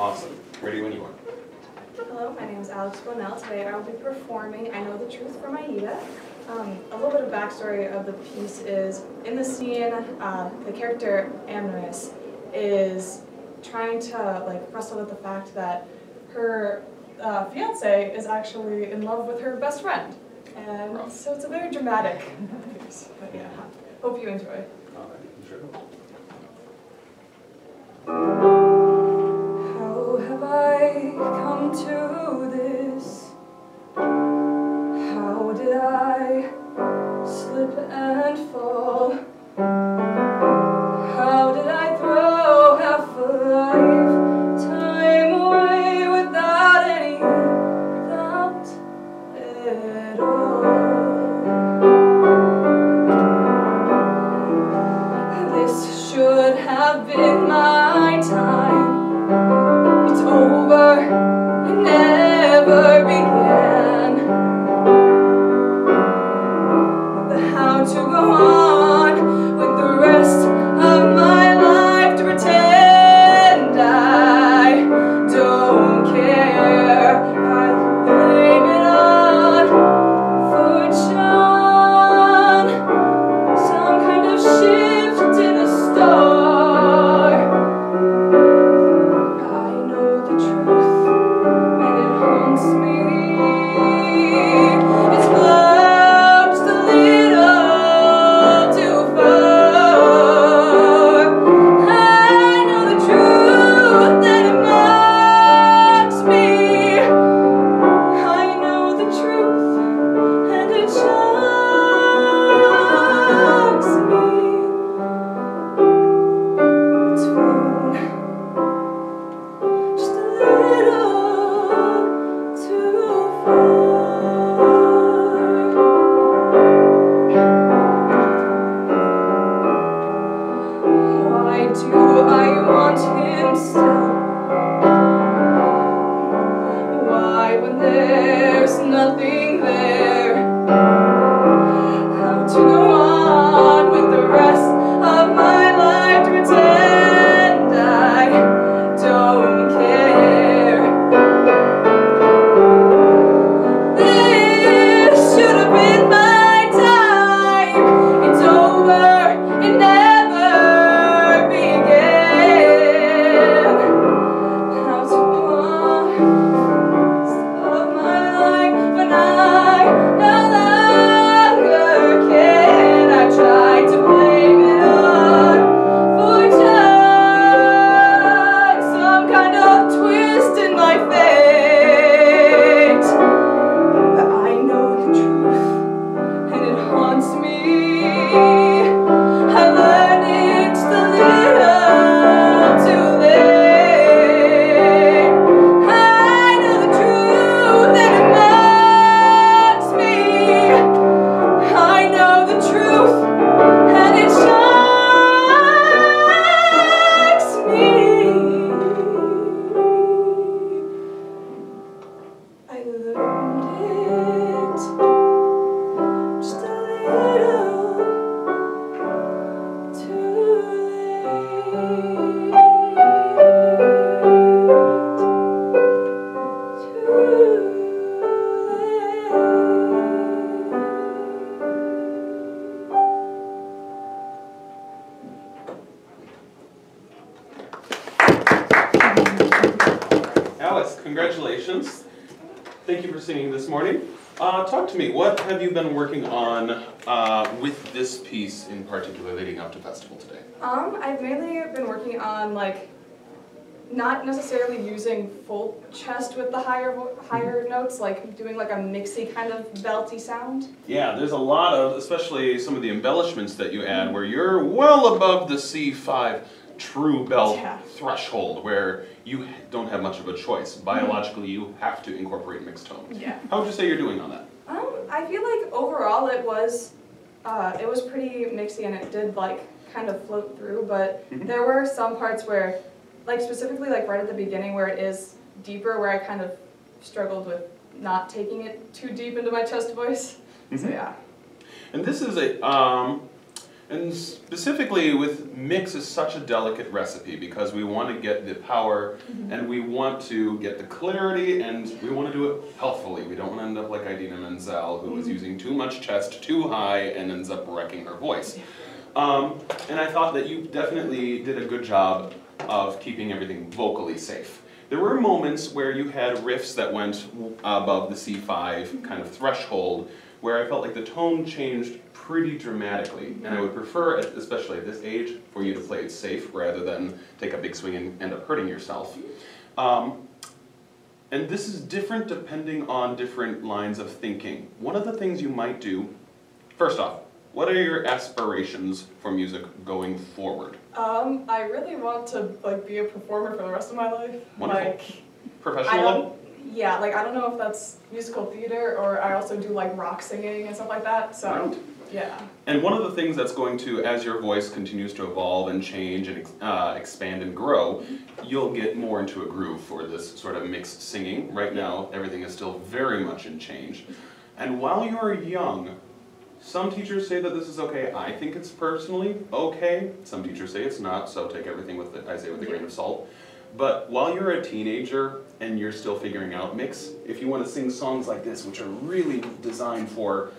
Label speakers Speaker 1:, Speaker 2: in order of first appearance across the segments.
Speaker 1: Awesome. Ready when you are.
Speaker 2: Hello, my name is Alex Bonnell. Today I will be performing I Know the Truth from Aida. A little bit of backstory of the piece is, in the scene, the character Amneris is trying to wrestle with the fact that her fiance is actually in love with her best friend. And so it's a very dramatic piece. But yeah, hope you enjoy.
Speaker 1: Sure.
Speaker 2: How have I come to this? How did I slip and fall? How did I throw half a lifetime away without any thought at all? This should have been my time. It's over, it never began. But how to go on with the rest of my life to pretend I don't care? I blame it on fortune, some kind of shift in a star. I know the truth, and it haunts me. It's flown just a little too far. I know the truth, and it mocks me. I know the truth, and it shocks me. It's flown just a little too far. Why do I want him still? Why, when there's nothing there? How to go on with the rest of my life to pretend I don't care? This should have been my time. It's over, it never began. How to go on of my life when I no longer can? I tried to blame it on fortune, some kind of twist in my fate. But I know the truth, and it haunts me. I learned it just a little too late. I know the truth, and it mocks me. I know the truth, and it shocks me. I learned it just a little too late. Too late.
Speaker 1: Alex, congratulations. Thank you for singing this morning. Talk to me. What have you been working on with this piece in particular leading up to festival today?
Speaker 2: I've mainly been working on not necessarily using full chest with the higher notes, doing a mixy kind of belty sound.
Speaker 1: Yeah, there's a lot of, especially some of the embellishments that you add where you're well above the C5 true belt threshold where you don't have much of a choice. Biologically, you have to incorporate mixed tones.
Speaker 2: Yeah.
Speaker 1: How would you say you're doing on that?
Speaker 2: I feel like overall it was pretty mixy, and it did kind of float through, but there were some parts where, specifically right at the beginning where it is deeper, where I kind of struggled with not taking it too deep into my chest voice. So yeah.
Speaker 1: And this is a And specifically with mix is such a delicate recipe because we want to get the power and we want to get the clarity and we want to do it healthfully. We don't want to end up like Idina Menzel, who is using too much chest too high and ends up wrecking her voice. And I thought that you definitely did a good job of keeping everything vocally safe. There were moments where you had riffs that went above the C5 kind of threshold where I felt like the tone changed pretty dramatically. And I would prefer, especially at this age, for you to play it safe rather than take a big swing and end up hurting yourself. And this is different depending on different lines of thinking. One of the things you might do, first off, what are your aspirations for music going forward?
Speaker 2: I really want to be a performer for the rest of my life.
Speaker 1: Wonderful. Professional level?
Speaker 2: Yeah, I don't know if that's musical theater or I also do rock singing and stuff like that. So,
Speaker 1: right.
Speaker 2: Yeah.
Speaker 1: And one of the things that's going to, as your voice continues to evolve and change and expand and grow, you'll get more into a groove for this sort of mixed singing. Right now, everything is still very much in change. And while you're young, some teachers say that this is okay. I think it's personally okay. Some teachers say it's not, so take everything with it, I say with a grain of salt. But while you're a teenager and you're still figuring out mix, if you want to sing songs like this, which are really designed for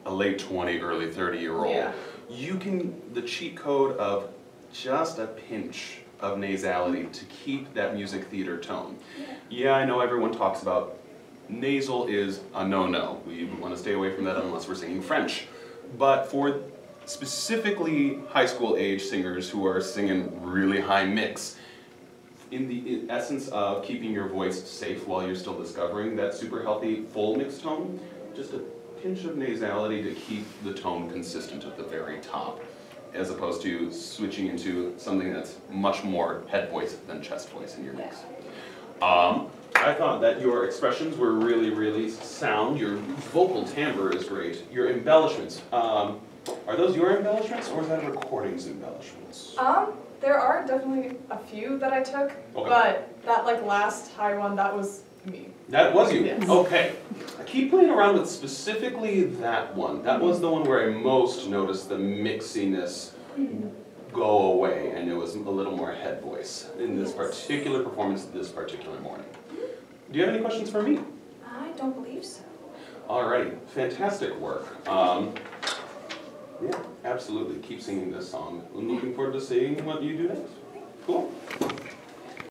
Speaker 1: a late 20, early 30-year-old, you can, the cheat code of just a pinch of nasality to keep that music theater tone. Yeah, I know everyone talks about nasal is a no-no. We want to stay away from that unless we're singing French. But for specifically high school age singers who are singing really high mix, in the essence of keeping your voice safe while you're still discovering that super healthy full mix tone, just a pinch of nasality to keep the tone consistent at the very top, as opposed to switching into something that's much more head voice than chest voice in your mix. I thought that your expressions were really, really sound. Your vocal timbre is great. Your embellishments, are those your embellishments or is that a recording's embellishments?
Speaker 2: There are definitely a few that I took, but that last high one, that was me.
Speaker 1: That was you?
Speaker 2: Yes.
Speaker 1: Okay. I keep playing around with specifically that one. That was the one where I most noticed the mixiness go away, and it was a little more head voice in this particular performance this particular morning. Do you have any questions for me?
Speaker 2: I don't believe so.
Speaker 1: Alrighty, fantastic work. Yeah, absolutely. Keep singing this song. I'm looking forward to seeing what you do next. Cool.